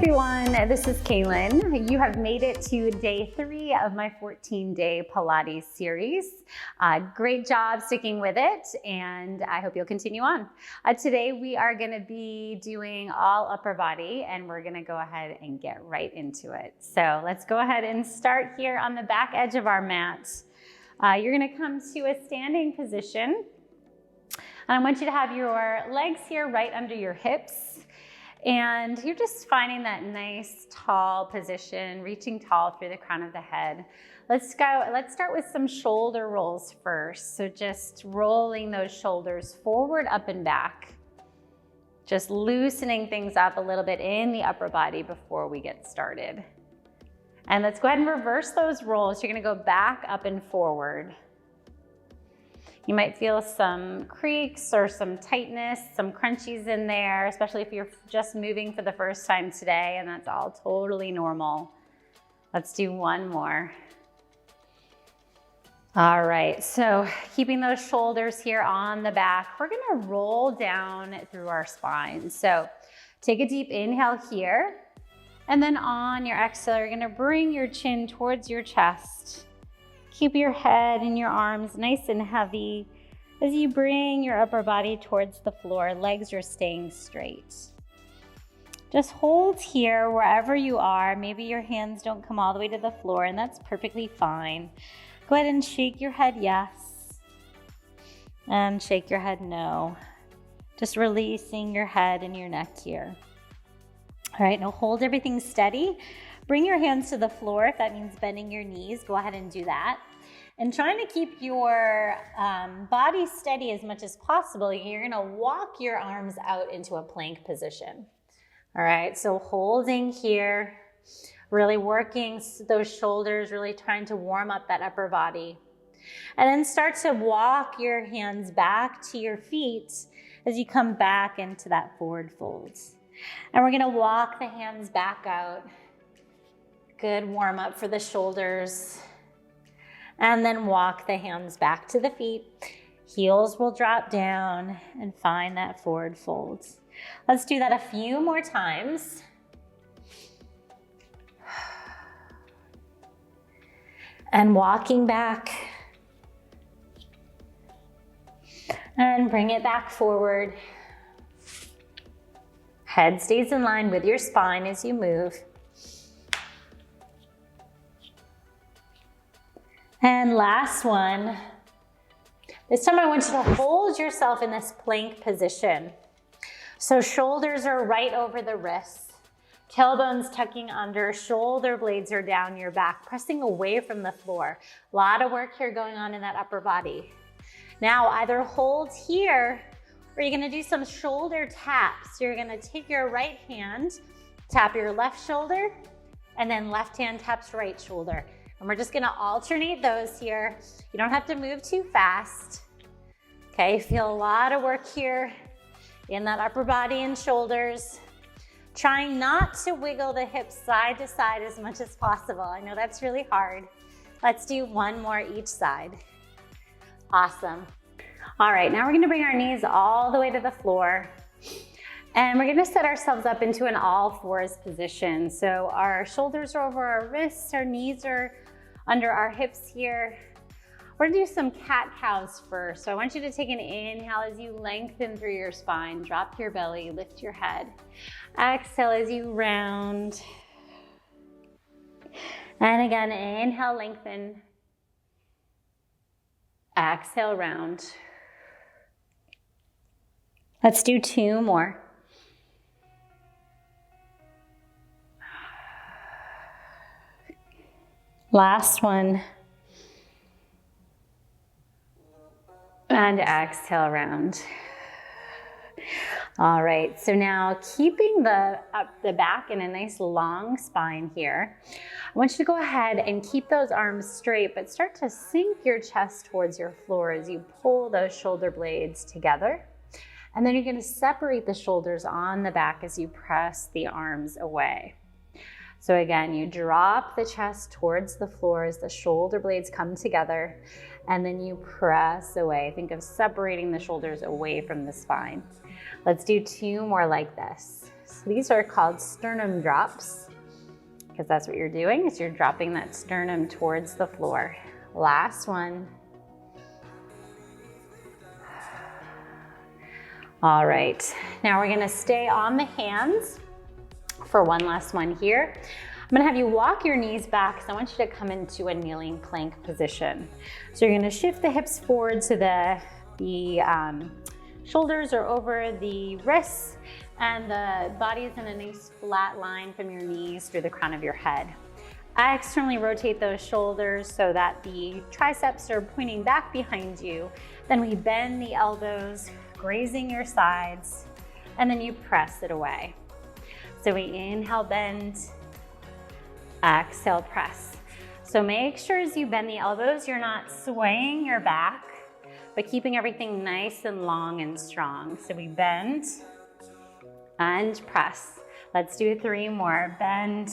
everyone, this is Kaylin. You have made it to day 3 of my 14-day Pilates series. Great job sticking with it, and I hope you'll continue on. Today we are going to be doing all upper body, and we're going to go ahead and get right into it. So let's go ahead and start here on the back edge of our mat. You're going to come to a standing position, and I want you to have your legs here right under your hips. And you're just finding that nice tall position, reaching tall through the crown of the head. Let's start with some shoulder rolls first. So just rolling those shoulders forward, up and back. Just loosening things up a little bit in the upper body before we get started. And let's go ahead and reverse those rolls. You're gonna go back, up and forward. You might feel some creaks or some tightness, some crunchies in there, especially if you're just moving for the first time today, and that's all totally normal. Let's do one more. All right, so keeping those shoulders here on the back, we're gonna roll down through our spine. So take a deep inhale here, and then on your exhale, you're gonna bring your chin towards your chest. Keep your head and your arms nice and heavy as you bring your upper body towards the floor. Legs are staying straight. Just hold here wherever you are. Maybe your hands don't come all the way to the floor, and that's perfectly fine. Go ahead and shake your head yes, and shake your head no. Just releasing your head and your neck here. All right, now hold everything steady. Bring your hands to the floor. If that means bending your knees, go ahead and do that. And trying to keep your body steady as much as possible, you're gonna walk your arms out into a plank position. All right, so holding here, really working those shoulders, really trying to warm up that upper body. And then start to walk your hands back to your feet as you come back into that forward fold. And we're gonna walk the hands back out. Good warm up for the shoulders. And then walk the hands back to the feet. Heels will drop down and find that forward fold. Let's do that a few more times. And walking back. And bring it back forward. Head stays in line with your spine as you move. And last one. This time I want you to hold yourself in this plank position. So shoulders are right over the wrists, tailbones tucking under, shoulder blades are down your back, pressing away from the floor. A lot of work here going on in that upper body. Now either hold here, or you're gonna do some shoulder taps. You're gonna take your right hand, tap your left shoulder, and then left hand taps right shoulder. And we're just gonna alternate those here. You don't have to move too fast. Okay, feel a lot of work here in that upper body and shoulders. Trying not to wiggle the hips side to side as much as possible. I know that's really hard. Let's do one more each side. Awesome. All right, now we're gonna bring our knees all the way to the floor. And we're gonna set ourselves up into an all fours position. So our shoulders are over our wrists, our knees are under our hips here. We're gonna do some cat-cows first. So I want you to take an inhale as you lengthen through your spine, drop your belly, lift your head. Exhale as you round. And again, inhale, lengthen. Exhale, round. Let's do 2 more. Last one. And exhale, round. All right, so now keeping the back in a nice long spine here, I want you to go ahead and keep those arms straight, but start to sink your chest towards your floor as you pull those shoulder blades together. And then you're gonna separate the shoulders on the back as you press the arms away. So again, you drop the chest towards the floor as the shoulder blades come together, and then you press away. Think of separating the shoulders away from the spine. Let's do 2 more like this. So these are called sternum drops, because that's what you're doing, is you're dropping that sternum towards the floor. Last one. All right, now we're gonna stay on the hands for one last one here. I'm gonna have you walk your knees back because I want you to come into a kneeling plank position. So you're gonna shift the hips forward so the shoulders are over the wrists and the body is in a nice flat line from your knees through the crown of your head. Externally rotate those shoulders so that the triceps are pointing back behind you. Then we bend the elbows, grazing your sides, and then you press it away. So we inhale, bend, exhale, press. So make sure as you bend the elbows, you're not swaying your back, but keeping everything nice and long and strong. So we bend and press. Let's do 3 more. Bend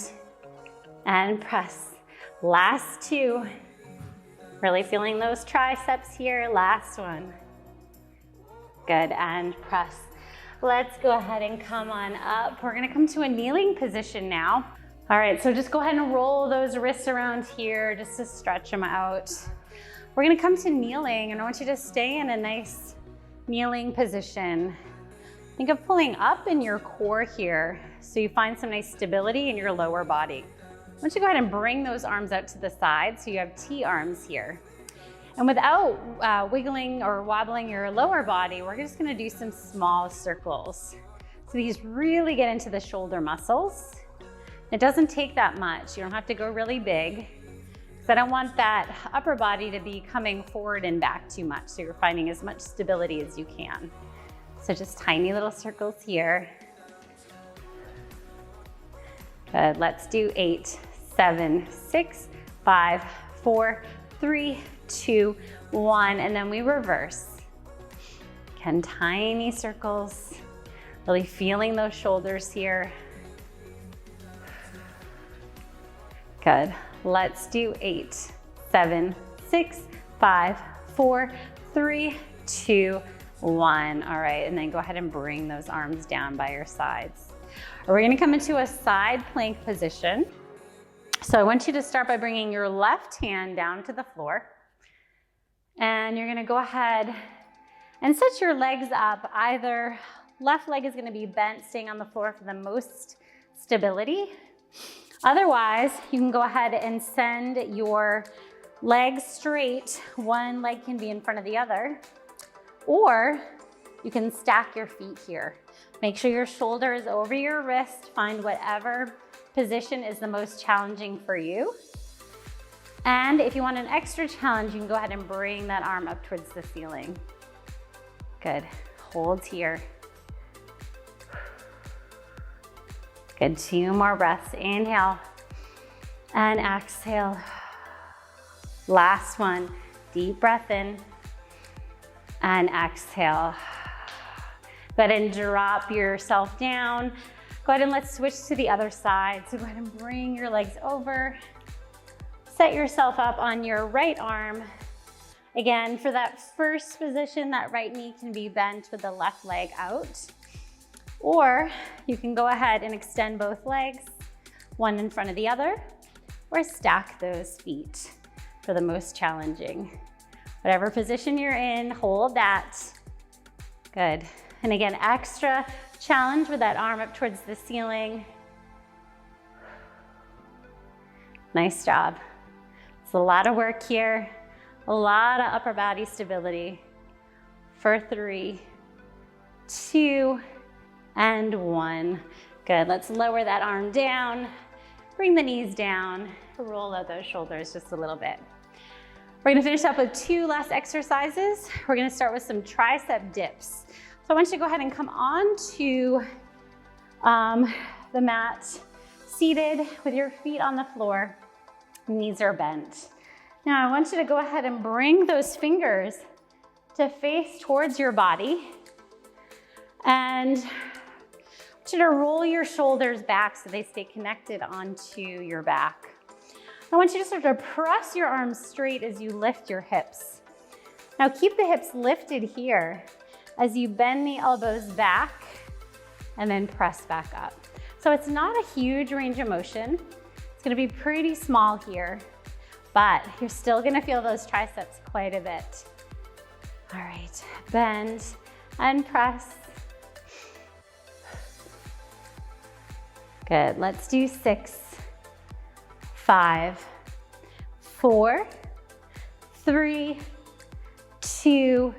and press. Last 2. Really feeling those triceps here. Last one. Good, and press. Let's go ahead and come on up. We're gonna come to a kneeling position now. All right, so just go ahead and roll those wrists around here just to stretch them out. We're gonna come to kneeling, and I want you to stay in a nice kneeling position. Think of pulling up in your core here so you find some nice stability in your lower body. I want you to go ahead and bring those arms out to the side so you have T arms here. And without wiggling or wobbling your lower body, we're just gonna do some small circles. So these really get into the shoulder muscles. It doesn't take that much. You don't have to go really big, because I don't want that upper body to be coming forward and back too much. So you're finding as much stability as you can. So just tiny little circles here. Good, let's do 8, 7, 6, 5, 4, 3, 2, 1, and then we reverse. Again, tiny circles, really feeling those shoulders here. Good, let's do 8, 7, 6, 5, 4, 3, 2, 1. All right, and then go ahead and bring those arms down by your sides. We're gonna come into a side plank position. So I want you to start by bringing your left hand down to the floor. And you're gonna go ahead and set your legs up. Either left leg is gonna be bent, staying on the floor for the most stability. Otherwise, you can go ahead and send your legs straight. One leg can be in front of the other. Or you can stack your feet here. Make sure your shoulder is over your wrist. Find whatever position is the most challenging for you. And if you want an extra challenge, you can go ahead and bring that arm up towards the ceiling. Good, hold here. Good, 2 more breaths. Inhale and exhale. Last one, deep breath in and exhale. Go ahead and drop yourself down. Go ahead and let's switch to the other side. So go ahead and bring your legs over. Set yourself up on your right arm. Again, for that first position, that right knee can be bent with the left leg out. Or you can go ahead and extend both legs, one in front of the other, or stack those feet for the most challenging. Whatever position you're in, hold that. Good. And again, extra challenge with that arm up towards the ceiling. Nice job. It's a lot of work here, a lot of upper body stability. For 3, 2, and 1. Good, let's lower that arm down, bring the knees down, roll out those shoulders just a little bit. We're gonna finish up with 2 last exercises. We're gonna start with some tricep dips. So I want you to go ahead and come on to the mat, seated with your feet on the floor, knees are bent. Now I want you to go ahead and bring those fingers to face towards your body, and I want you to roll your shoulders back so they stay connected onto your back. I want you to start to press your arms straight as you lift your hips. Now keep the hips lifted here as you bend the elbows back and then press back up. So it's not a huge range of motion. It's gonna be pretty small here, but you're still gonna feel those triceps quite a bit. All right, bend and press. Good, let's do 6, 5, 4, 3, 2,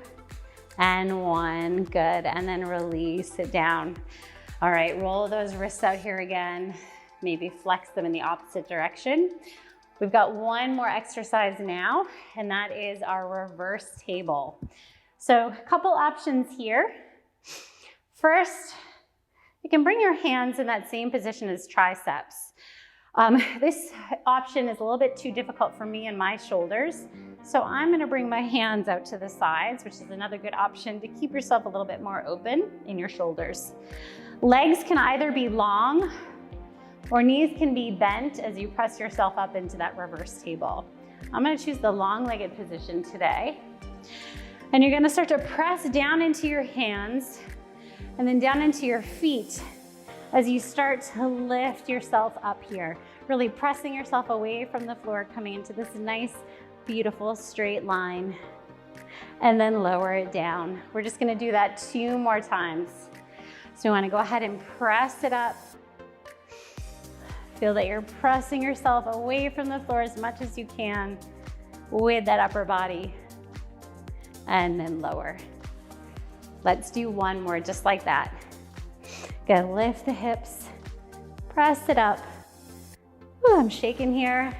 and 1. Good, and then release it down. All right, roll those wrists out here again. Maybe flex them in the opposite direction. We've got one more exercise now, and that is our reverse table. So a couple options here. First, you can bring your hands in that same position as triceps. This option is a little bit too difficult for me and my shoulders, so I'm gonna bring my hands out to the sides, which is another good option to keep yourself a little bit more open in your shoulders. Legs can either be long or knees can be bent as you press yourself up into that reverse table. I'm gonna choose the long-legged position today. And you're gonna start to press down into your hands and then down into your feet as you start to lift yourself up here, really pressing yourself away from the floor, coming into this nice, beautiful straight line, and then lower it down. We're just gonna do that 2 more times. So you wanna go ahead and press it up. Feel that you're pressing yourself away from the floor as much as you can with that upper body, and then lower. Let's do 1 more just like that. Good, lift the hips, press it up. Ooh, I'm shaking here.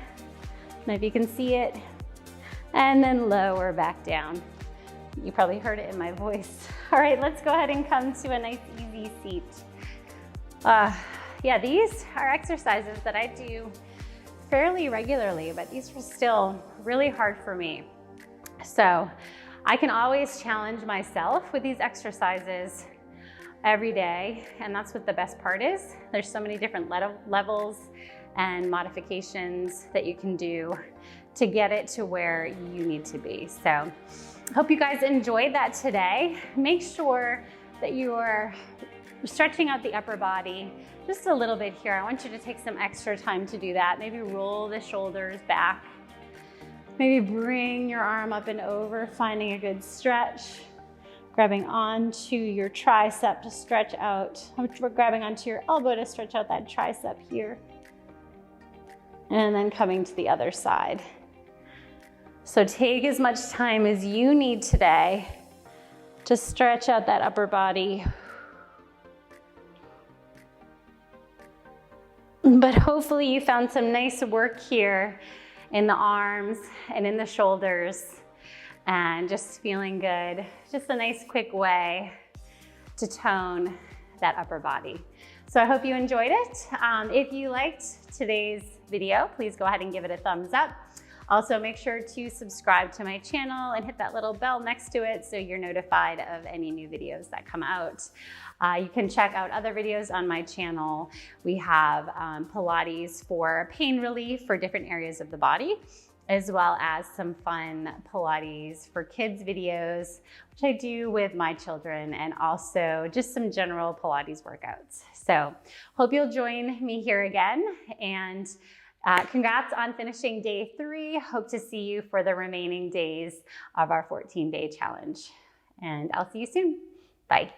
Maybe you can see it. And then lower back down. You probably heard it in my voice. All right, let's go ahead and come to a nice easy seat. Yeah, these are exercises that I do fairly regularly, but these are still really hard for me. So I can always challenge myself with these exercises every day, and that's what the best part is. There's so many different levels and modifications that you can do to get it to where you need to be. So I hope you guys enjoyed that today. Make sure that you are stretching out the upper body just a little bit here. I want you to take some extra time to do that. Maybe roll the shoulders back. Maybe bring your arm up and over, finding a good stretch. Grabbing onto your tricep to stretch out. We're grabbing onto your elbow to stretch out that tricep here. And then coming to the other side. So take as much time as you need today to stretch out that upper body. But hopefully you found some nice work here in the arms and in the shoulders and just feeling good. Just a nice quick way to tone that upper body. So I hope you enjoyed it. If you liked today's video, please go ahead and give it a thumbs up. Also, make sure to subscribe to my channel and hit that little bell next to it so you're notified of any new videos that come out. You can check out other videos on my channel. We have Pilates for pain relief for different areas of the body, as well as some fun Pilates for kids videos, which I do with my children, and also just some general Pilates workouts. So hope you'll join me here again, and congrats on finishing day 3. Hope to see you for the remaining days of our 14-day challenge. And I'll see you soon. Bye.